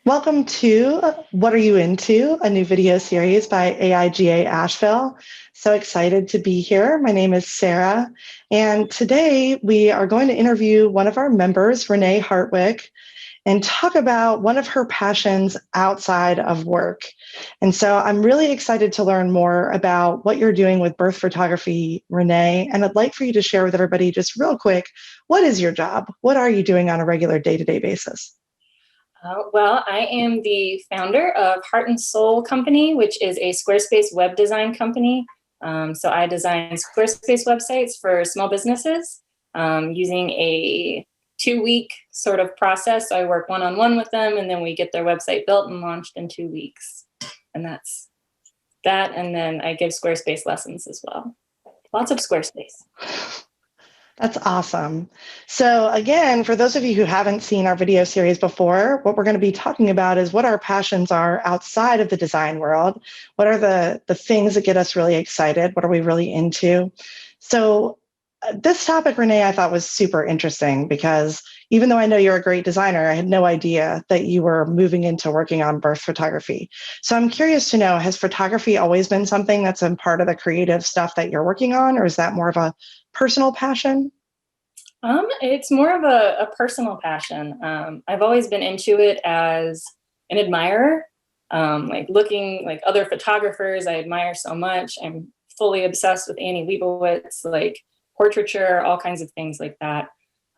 Welcome to What Are You Into? A new video series by AIGA Asheville. So excited to be here. My name is Sarah, and today we are going to interview one of our members, Renee Hartwick, and talk about one of her passions outside of work. And so I'm really excited to learn more about what you're doing with birth photography, Renee, and I'd like for you to share with everybody just real quick, what is your job? What are you doing on a regular day-to-day basis? Well, I am the founder of Heart and Soul Company, which is a Squarespace web design company. So I design Squarespace websites for small businesses using a 2-week sort of process. So I work one-on-one with them, and then we get their website built and launched in 2 weeks. And that's that. And then I give Squarespace lessons as well. Lots of Squarespace. That's awesome. So again, for those of you who haven't seen our video series before, what we're going to be talking about is what our passions are outside of the design world. What are the things that get us really excited? What are we really into? So this topic, Renee, I thought was super interesting because even though I know you're a great designer, I had no idea that you were moving into working on birth photography. So I'm curious to know, has photography always been something that's been part of the creative stuff that you're working on, or is that more of a personal passion? It's more of a personal passion. I've always been into it as an admirer, like looking like other photographers I admire so much. I'm fully obsessed with Annie Leibovitz, like portraiture, all kinds of things like that.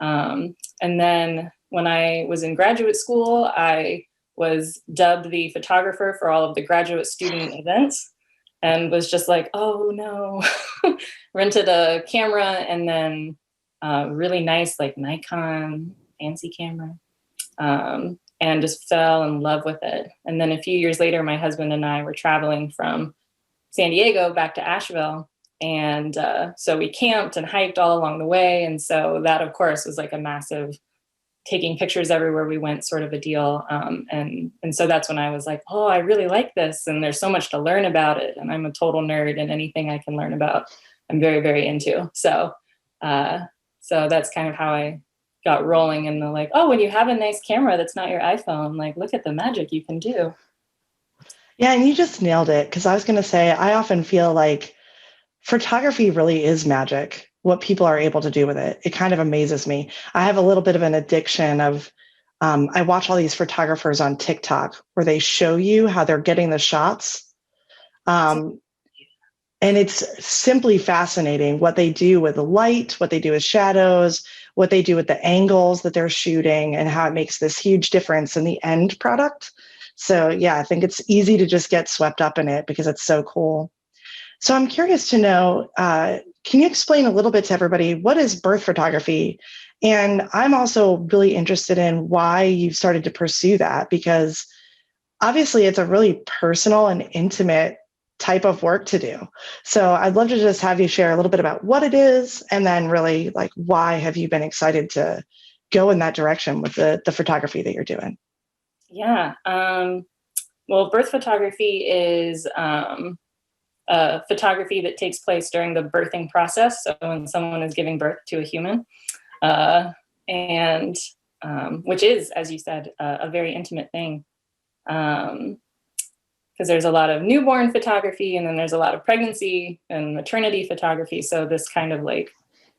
And then when I was in graduate school, I was dubbed the photographer for all of the graduate student events and was just like, oh no, rented a camera and then really nice like Nikon fancy camera and just fell in love with it. And then a few years later, my husband and I were traveling from San Diego back to Asheville. And so we camped and hiked all along the way. And so that, of course, was like a massive taking pictures everywhere we went sort of a deal. And so that's when I was like, oh, I really like this. And there's so much to learn about it. And I'm a total nerd, and anything I can learn about, I'm very, very into. So that's kind of how I got rolling in the like, oh, when you have a nice camera that's not your iPhone, like look at the magic you can do. Yeah, and you just nailed it, because I was going to say, I often feel like photography really is magic, what people are able to do with it. It kind of amazes me. I have a little bit of an addiction of, I watch all these photographers on TikTok where they show you how they're getting the shots. And it's simply fascinating what they do with the light, what they do with shadows, what they do with the angles that they're shooting, and how it makes this huge difference in the end product. So yeah, I think it's easy to just get swept up in it because it's so cool. So I'm curious to know, can you explain a little bit to everybody, what is birth photography? And I'm also really interested in why you started to pursue that, because obviously it's a really personal and intimate type of work to do. So I'd love to just have you share a little bit about what it is, and then really like, why have you been excited to go in that direction with the photography that you're doing? Yeah. Well, birth photography is photography that takes place during the birthing process. So when someone is giving birth to a human, and which is, as you said, a very intimate thing. Because there's a lot of newborn photography, and then there's a lot of pregnancy and maternity photography. So this kind of like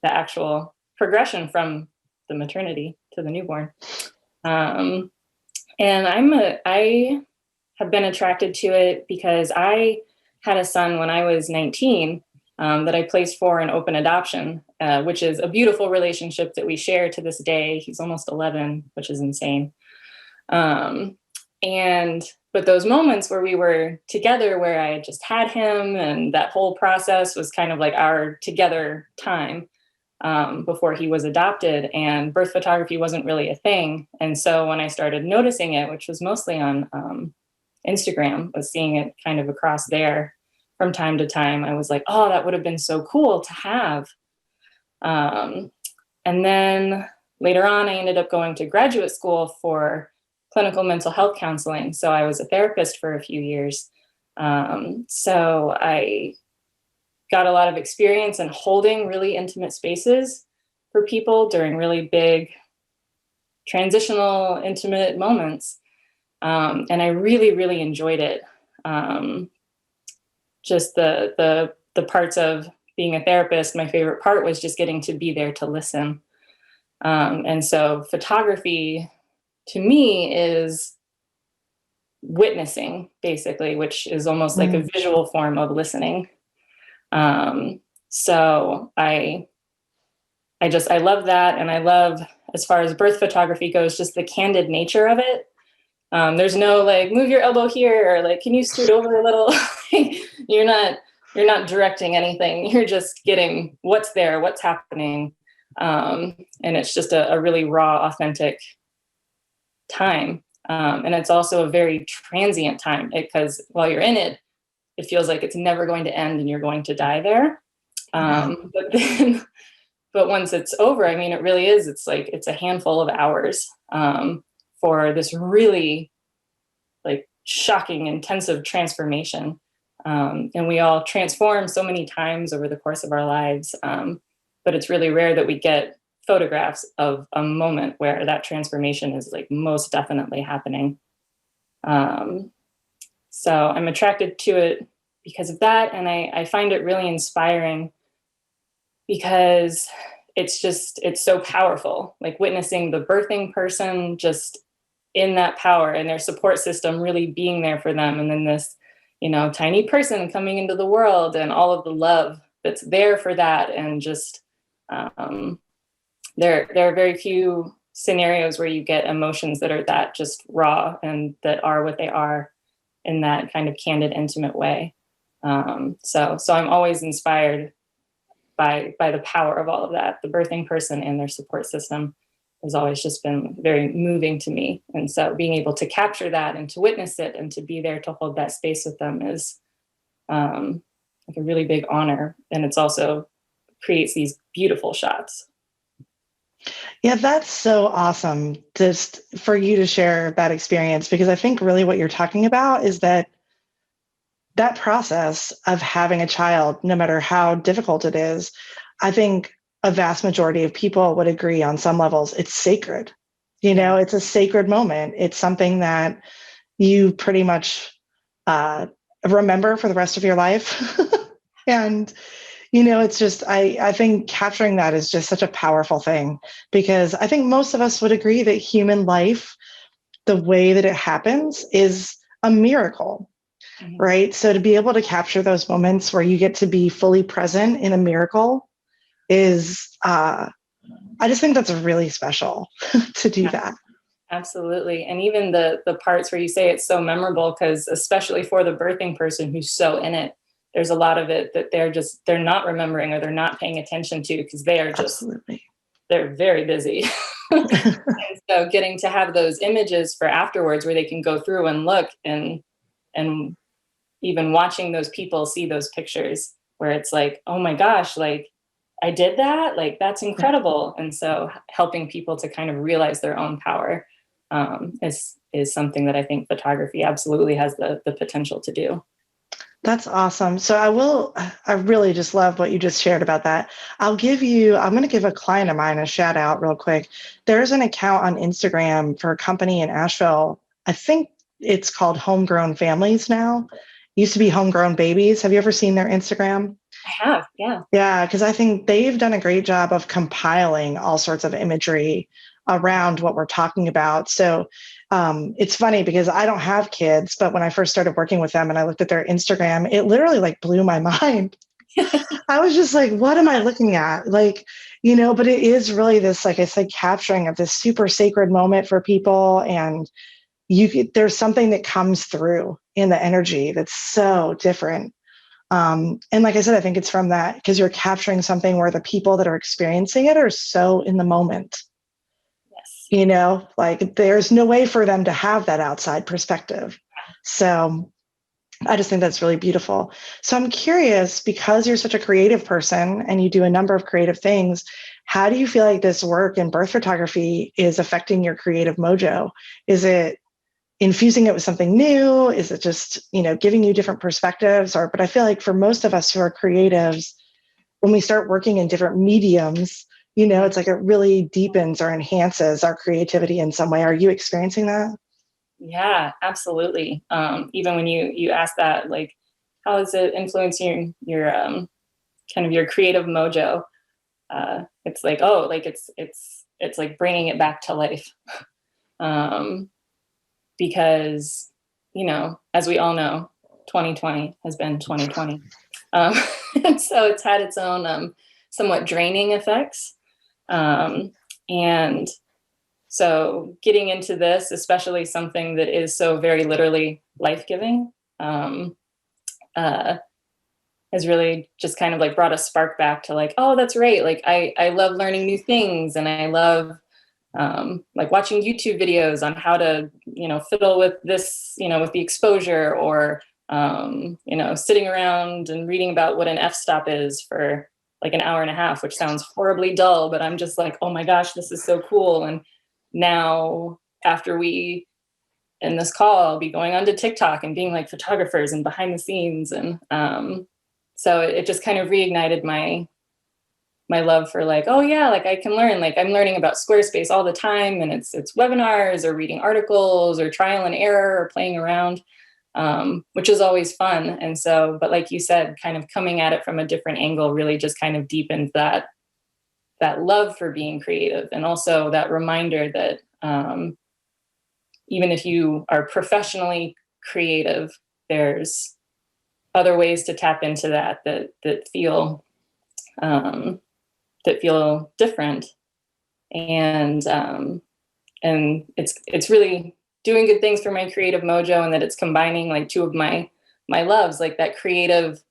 the actual progression from the maternity to the newborn. And I have been attracted to it because I had a son when I was 19 that I placed for an open adoption, which is a beautiful relationship that we share to this day. He's almost 11, which is insane. But those moments where we were together, where I had just had him, and that whole process was kind of like our together time before he was adopted, and birth photography wasn't really a thing. And so when I started noticing it, which was mostly on Instagram, was seeing it kind of across there from time to time, I was like, oh, that would have been so cool to have. And then later on, I ended up going to graduate school for clinical mental health counseling. So I was a therapist for a few years. So I got a lot of experience in holding really intimate spaces for people during really big transitional, intimate moments. And I really, really enjoyed it. Just the parts of being a therapist, my favorite part was just getting to be there to listen. And so photography to me is witnessing, basically, which is almost like a visual form of listening. So I love that. And I love, as far as birth photography goes, just the candid nature of it. There's no like, move your elbow here, or like, can you scoot over a little? You're not directing anything. You're just getting what's there, what's happening. And it's just a really raw, authentic time. And it's also a very transient time, because while you're in it, it feels like it's never going to end and you're going to die there. But once it's over, I mean, it really is, it's like, it's a handful of hours for this really like shocking, intensive transformation. And we all transform so many times over the course of our lives. But it's really rare that we get photographs of a moment where that transformation is like most definitely happening. So I'm attracted to it because of that. And I find it really inspiring because it's so powerful, like witnessing the birthing person just in that power and their support system really being there for them. And then this, tiny person coming into the world and all of the love that's there for that. And just, there are very few scenarios where you get emotions that are that just raw and that are what they are in that kind of candid, intimate way. So I'm always inspired by the power of all of that. The birthing person and their support system has always just been very moving to me. And so being able to capture that and to witness it and to be there to hold that space with them is like a really big honor. And it's also creates these beautiful shots. Yeah, that's so awesome just for you to share that experience, because I think really what you're talking about is that process of having a child, no matter how difficult it is, I think a vast majority of people would agree on some levels, it's sacred. It's a sacred moment. It's something that you pretty much remember for the rest of your life. And it's just, I think capturing that is just such a powerful thing, because I think most of us would agree that human life, the way that it happens, is a miracle, right? So to be able to capture those moments where you get to be fully present in a miracle is, I just think that's really special to do that. Absolutely. And even the parts where you say it's so memorable, because especially for the birthing person who's so in it, there's a lot of it that they're not remembering or they're not paying attention to, because they are just, they're very busy. And so getting to have those images for afterwards where they can go through and look and even watching those people see those pictures where it's like, oh my gosh, like I did that, like that's incredible. And so helping people to kind of realize their own power is something that I think photography absolutely has the potential to do. That's awesome. So I really just love what you just shared about that. I'm going to give a client of mine a shout out real quick. There's an account on Instagram for a company in Asheville. I think it's called Homegrown Families now. It used to be Homegrown Babies. Have you ever seen their Instagram? I have, yeah. Yeah, because I think they've done a great job of compiling all sorts of imagery around what we're talking about. So it's funny because I don't have kids, but when I first started working with them and I looked at their Instagram, it literally like blew my mind. I was just like, what am I looking at? Like, but it is really this, like I said, capturing of this super sacred moment for people. And there's something that comes through in the energy that's so different. And like I said, I think it's from that, because you're capturing something where the people that are experiencing it are so in the moment. Like there's no way for them to have that outside perspective. So I just think that's really beautiful. So I'm curious, because you're such a creative person and you do a number of creative things, how do you feel like this work in birth photography is affecting your creative mojo? Is it infusing it with something new? Is it just, giving you different perspectives? But I feel like for most of us who are creatives, when we start working in different mediums, it's like it really deepens or enhances our creativity in some way. Are you experiencing that? Yeah, absolutely. Even when you ask that, like, how is it influencing your kind of your creative mojo? It's like, oh, like it's like bringing it back to life. Because, as we all know, 2020 has been 2020. And so it's had its own somewhat draining effects. And so getting into this, especially something that is so very literally life-giving, has really just kind of like brought a spark back to like, oh, that's right. Like I love learning new things, and I love like watching YouTube videos on how to, fiddle with this, with the exposure, or, sitting around and reading about what an f-stop is for like an hour and a half, which sounds horribly dull, but I'm just like, oh my gosh, this is so cool. And now after we in this call, I'll be going onto TikTok and being like photographers and behind the scenes. And so it just kind of reignited my love for like, oh yeah, like I can learn, like I'm learning about Squarespace all the time, and it's webinars or reading articles or trial and error or playing around, which is always fun. And so, but like you said, kind of coming at it from a different angle really just kind of deepened that love for being creative, and also that reminder that even if you are professionally creative, there's other ways to tap into that feel different, and it's really doing good things for my creative mojo, and that it's combining like two of my loves, like that creative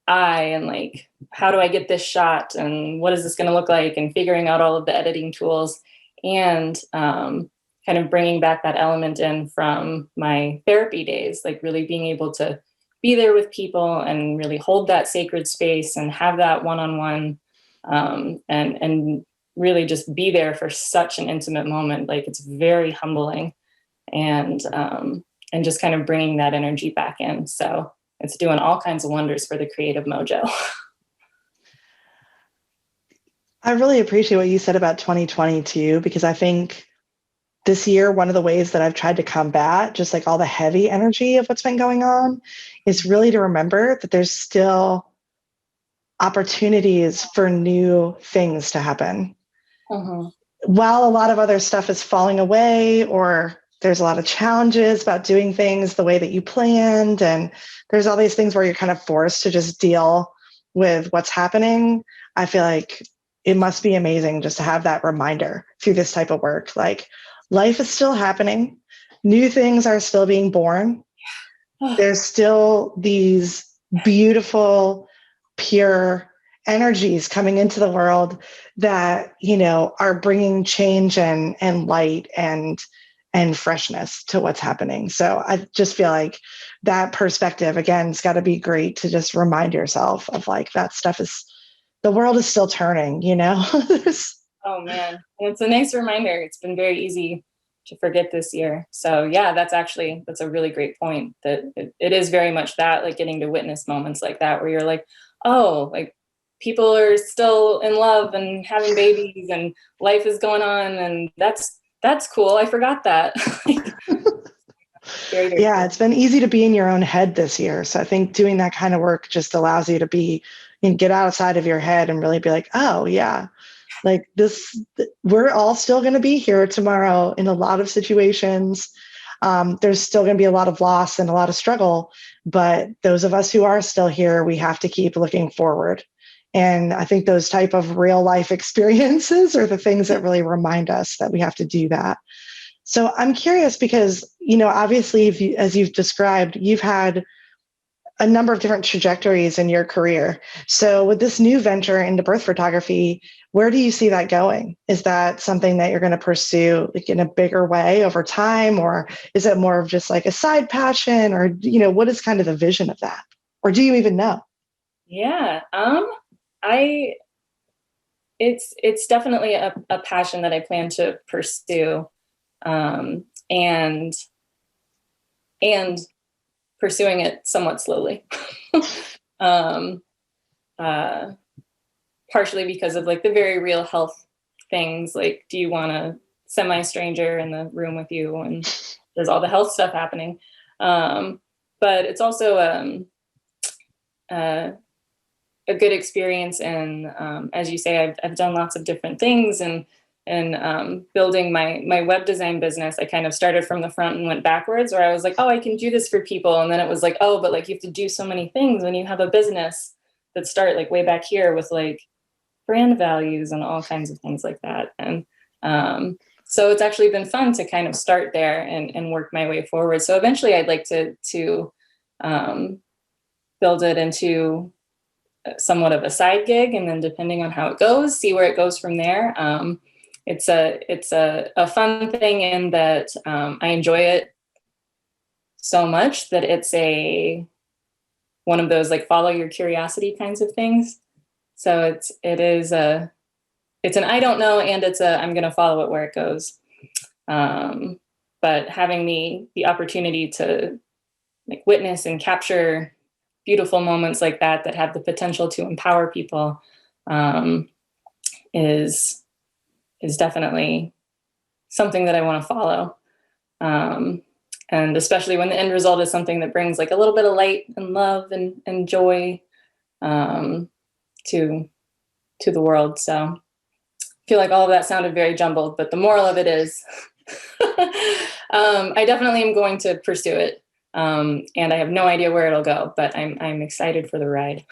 eye, and like, how do I get this shot, and what is this going to look like, and figuring out all of the editing tools, and kind of bringing back that element in from my therapy days, like really being able to be there with people and really hold that sacred space and have that one-on-one, and really just be there for such an intimate moment. Like it's very humbling, and just kind of bringing that energy back in. So it's doing all kinds of wonders for the creative mojo. I really appreciate what you said about 2020 too, because I think this year, one of the ways that I've tried to combat just like all the heavy energy of what's been going on is really to remember that there's still opportunities for new things to happen. Mm-hmm. While a lot of other stuff is falling away, or there's a lot of challenges about doing things the way that you planned, and there's all these things where you're kind of forced to just deal with what's happening, I feel like it must be amazing just to have that reminder through this type of work. Like, life is still happening. New things are still being born. There's still these beautiful, pure energies coming into the world that, are bringing change and light and freshness to what's happening. So I just feel like that perspective, again, it's got to be great to just remind yourself of like, that stuff the world is still turning, Oh man, and it's a nice reminder. It's been very easy to forget this year. So yeah, that's a really great point, that it is very much that, like getting to witness moments like that where you're like, oh, like people are still in love and having babies and life is going on, and that's cool. I forgot that. Very, very cool. It's been easy to be in your own head this year. So I think doing that kind of work just allows you to get outside of your head and really be like, oh yeah, like this, we're all still going to be here tomorrow in a lot of situations. There's still going to be a lot of loss and a lot of struggle, but those of us who are still here, we have to keep looking forward. And I think those type of real life experiences are the things that really remind us that we have to do that. So I'm curious because, obviously, as you've described, you've had a number of different trajectories in your career. So with this new venture into birth photography, where do you see that going? Is that something that you're going to pursue like in a bigger way over time, or is it more of just like a side passion, or what is kind of the vision of that? Or do you even know? Yeah. I it's definitely a passion that I plan to pursue. And pursuing it somewhat slowly. um, Partially because of like the very real health things. Like, do you want a semi-stranger in the room with you when there's all the health stuff happening? But it's also a good experience. And as you say, I've done lots of different things, and building my web design business, I kind of started from the front and went backwards, where I was like, oh, I can do this for people. And then it was like, oh, but like you have to do so many things when you have a business that start like way back here with like brand values and all kinds of things like that. And so it's actually been fun to kind of start there and work my way forward. So eventually I'd like to build it into somewhat of a side gig, and then depending on how it goes, see where it goes from there. It's a fun thing in that I enjoy it so much that it's one of those like follow your curiosity kinds of things. So it's an I don't know, and it's I'm going to follow it where it goes. But having the opportunity to like witness and capture beautiful moments like that have the potential to empower people is definitely something that I want to follow. And especially when the end result is something that brings like a little bit of light and love and joy to the world. So I feel like all of that sounded very jumbled, but the moral of it is I definitely am going to pursue it. And I have no idea where it'll go, but I'm excited for the ride.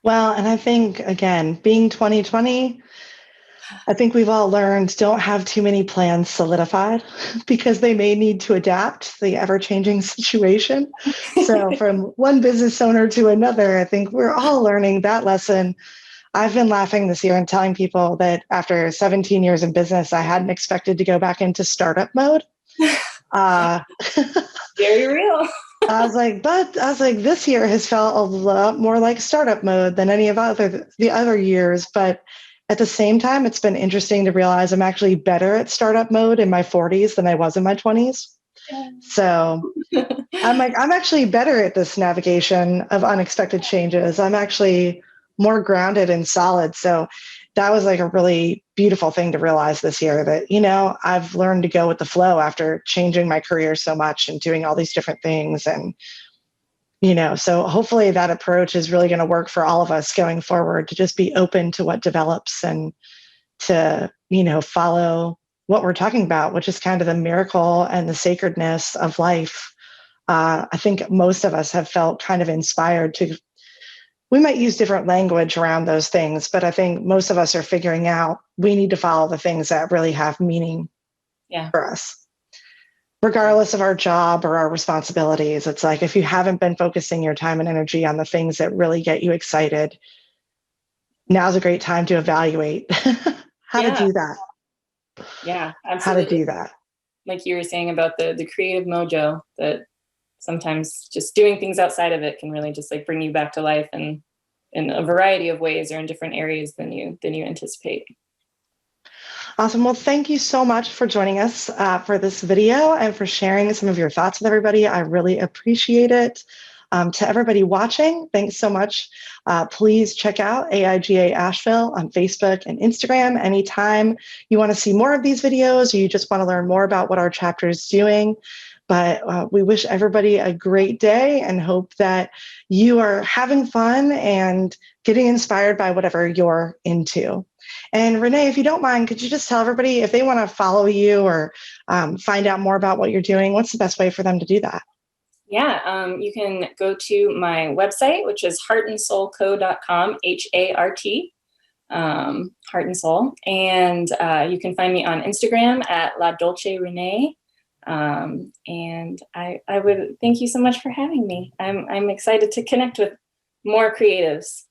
Well, and I think, again, being 2020, I think we've all learned don't have too many plans solidified because they may need to adapt to the ever-changing situation. So from one business owner to another, I think we're all learning that lesson. I've been laughing this year and telling people that after 17 years in business, I hadn't expected to go back into startup mode. Very real. I was like, this year has felt a lot more like startup mode than any of the other years. But at the same time, it's been interesting to realize I'm actually better at startup mode in my 40s than I was in my 20s. So I'm actually better at this navigation of unexpected changes. I'm actually more grounded and solid. So that was like a really beautiful thing to realize this year that, I've learned to go with the flow after changing my career so much and doing all these different things. And, so hopefully that approach is really going to work for all of us going forward, to just be open to what develops and to, follow what we're talking about, which is kind of the miracle and the sacredness of life. I think most of us have felt kind of inspired to, we might use different language around those things, but I think most of us are figuring out we need to follow the things that really have meaning for us, regardless of our job or our responsibilities. It's like, if you haven't been focusing your time and energy on the things that really get you excited, now's a great time to evaluate how to do that. Yeah, absolutely. How to do that. Like you were saying about the creative mojo, that sometimes just doing things outside of it can really just like bring you back to life, and in a variety of ways or in different areas than you anticipate. Awesome. Well, thank you so much for joining us for this video and for sharing some of your thoughts with everybody. I really appreciate it. To everybody watching, thanks so much. Please check out AIGA Asheville on Facebook and Instagram anytime you want to see more of these videos, or you just want to learn more about what our chapter is doing. But we wish everybody a great day and hope that you are having fun and getting inspired by whatever you're into. And Renee, if you don't mind, could you just tell everybody if they want to follow you or find out more about what you're doing, what's the best way for them to do that? Yeah, you can go to my website, which is heartandsoulco.com, HART, Heart and Soul. And you can find me on Instagram at La Dolce Renee. And I would thank you so much for having me. I'm excited to connect with more creatives.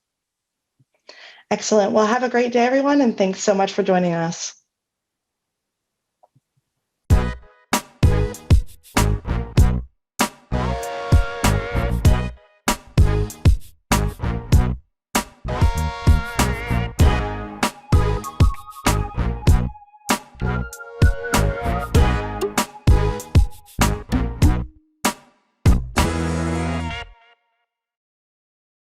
Excellent. Well, have a great day, everyone, and thanks so much for joining us.